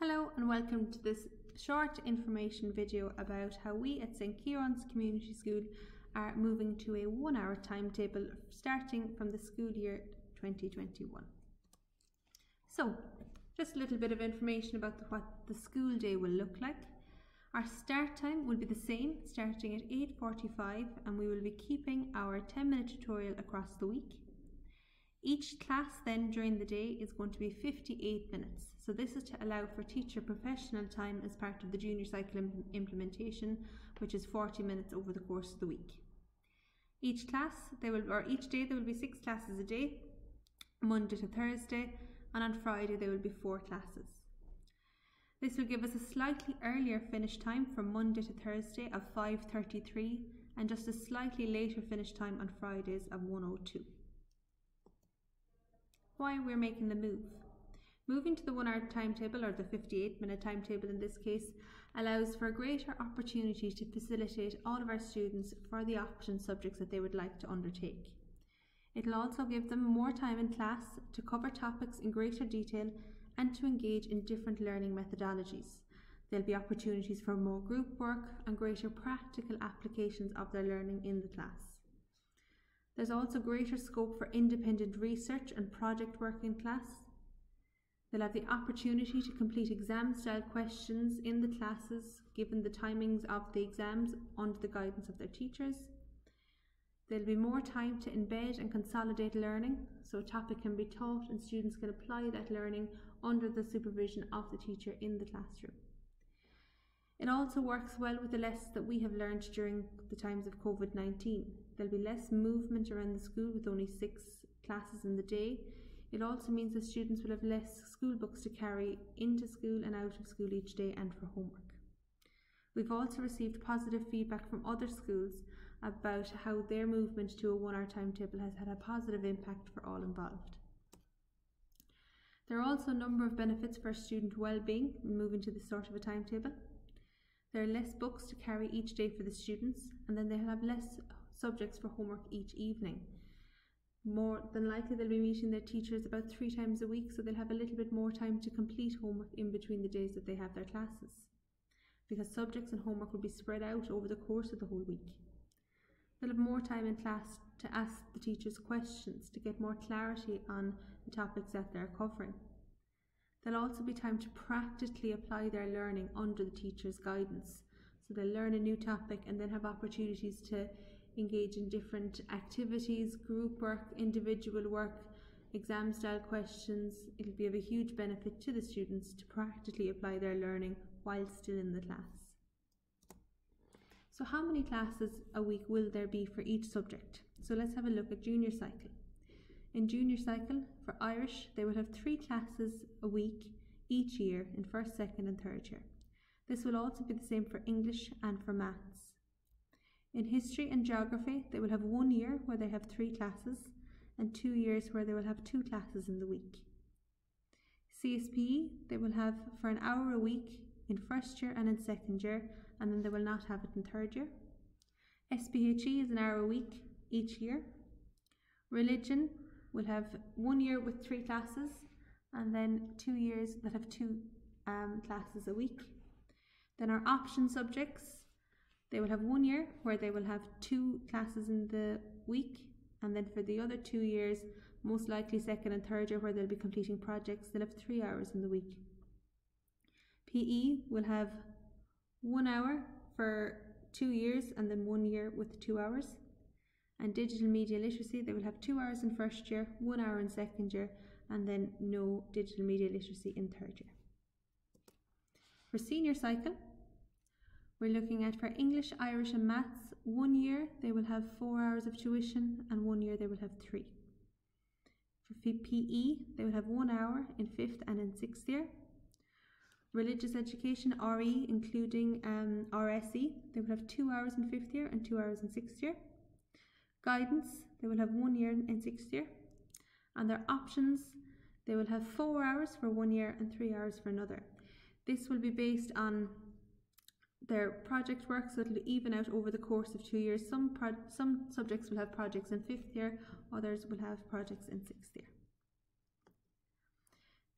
Hello and welcome to this short information video about how we at St. Ciarán's Community School are moving to a 1-hour timetable starting from the school year 2021. So, just a little bit of information about what the school day will look like. Our start time will be the same, starting at 8:45, and we will be keeping our 10-minute tutorial across the week. Each class then during the day is going to be 58 minutes. So this is to allow for teacher professional time as part of the junior cycle implementation, which is 40 minutes over the course of the week. Each day there will be 6 classes a day, Monday to Thursday, and on Friday there will be 4 classes. This will give us a slightly earlier finish time from Monday to Thursday of 5:33 and just a slightly later finish time on Fridays of 1:02. Why we're making the move. Moving to the 1-hour timetable, or the 58-minute timetable in this case, allows for a greater opportunity to facilitate all of our students for the option subjects that they would like to undertake. It will also give them more time in class to cover topics in greater detail and to engage in different learning methodologies. There'll be opportunities for more group work and greater practical applications of their learning in the class. There's also greater scope for independent research and project work in class. They'll have the opportunity to complete exam-style questions in the classes, given the timings of the exams under the guidance of their teachers. There'll be more time to embed and consolidate learning, so a topic can be taught and students can apply that learning under the supervision of the teacher in the classroom. It also works well with the lessons that we have learned during the times of COVID-19. There'll be less movement around the school with only 6 classes in the day. It also means that students will have less school books to carry into school and out of school each day and for homework. We've also received positive feedback from other schools about how their movement to a 1-hour timetable has had a positive impact for all involved. There are also a number of benefits for student well-being in moving to this sort of a timetable. There are less books to carry each day for the students, and then they'll have less subjects for homework each evening. More than likely they'll be meeting their teachers about 3 times a week, so they'll have a little bit more time to complete homework in between the days that they have their classes, because subjects and homework will be spread out over the course of the whole week. They'll have more time in class to ask the teachers questions to get more clarity on the topics that they're covering. There'll also be time to practically apply their learning under the teacher's guidance. So they'll learn a new topic and then have opportunities to engage in different activities, group work, individual work, exam-style questions. It'll be of a huge benefit to the students to practically apply their learning while still in the class. So how many classes a week will there be for each subject? So let's have a look at junior cycle. In junior cycle, for Irish, they will have 3 classes a week each year in 1st, 2nd and 3rd year. This will also be the same for English and for maths. In history and geography, they will have 1 year where they have 3 classes and 2 years where they will have 2 classes in the week. CSPE, they will have for an hour a week in 1st year and in 2nd year, and then they will not have it in 3rd year. SPHE is an hour a week each year. Religion will have 1 year with 3 classes and then 2 years that have 2 classes a week. Then our option subjects, they will have 1 year where they will have 2 classes in the week, and then for the other 2 years, most likely 2nd and 3rd year where they'll be completing projects, they'll have 3 hours in the week. PE will have 1 hour for 2 years and then 1 year with 2 hours. And digital media literacy, they will have 2 hours in 1st year, 1 hour in 2nd year, and then no digital media literacy in 3rd year. For senior cycle, we're looking at for English, Irish and maths, 1 year they will have 4 hours of tuition and 1 year they will have 3. For PE, they will have 1 hour in 5th and in 6th year. Religious education, RE, including RSE, they will have 2 hours in 5th year and 2 hours in 6th year. Guidance, they will have 1 year in 6th year, and their options, they will have 4 hours for 1 year and 3 hours for another. This will be based on their project work, so it'll even out over the course of 2 years. Some subjects will have projects in 5th year, others will have projects in 6th year.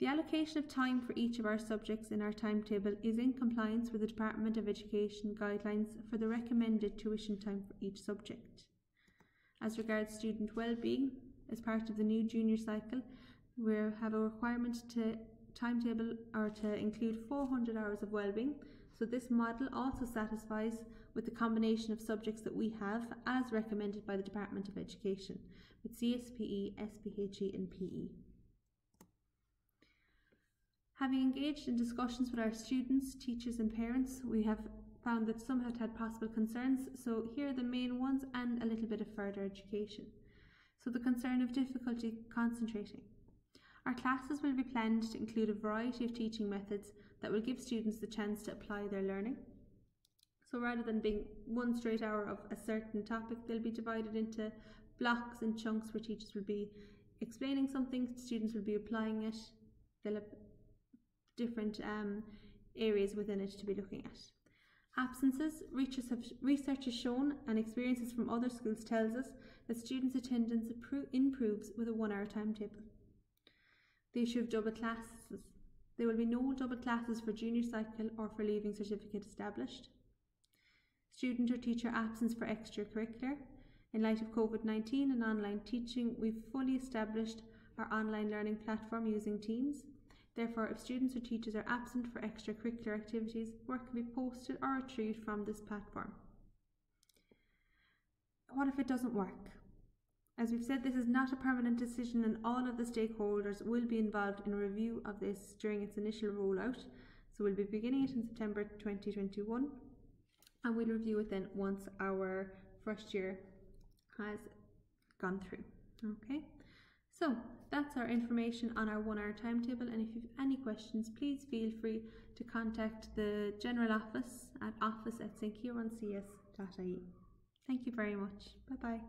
The allocation of time for each of our subjects in our timetable is in compliance with the Department of Education guidelines for the recommended tuition time for each subject. As regards student well-being, as part of the new junior cycle, we have a requirement to timetable or to include 400 hours of well-being. So this model also satisfies with the combination of subjects that we have as recommended by the Department of Education with CSPE, SPHE and PE. Having engaged in discussions with our students, teachers and parents, we have found that some have had possible concerns, so here are the main ones and a little bit of further education. So the concern of difficulty concentrating. Our classes will be planned to include a variety of teaching methods that will give students the chance to apply their learning. So rather than being one straight hour of a certain topic, they'll be divided into blocks and chunks where teachers will be explaining something, students will be applying it, they'll have different areas within it to be looking at. Absences. Research has shown, and experiences from other schools tells us, that students' attendance improves with a 1 hour timetable. The issue of double classes. There will be no double classes for junior cycle or for leaving certificate established. Student or teacher absence for extracurricular. In light of COVID-19 and online teaching, we've fully established our online learning platform using Teams. Therefore, if students or teachers are absent for extracurricular activities, work can be posted or retrieved from this platform. What if it doesn't work? As we've said, this is not a permanent decision and all of the stakeholders will be involved in a review of this during its initial rollout. So we'll be beginning it in September 2021 and we'll review it then once our first year has gone through. Okay, so that's our information on our 1 hour timetable, and if you have any questions, please feel free to contact the General Office at office@stciarancs.ie. Thank you very much. Bye bye.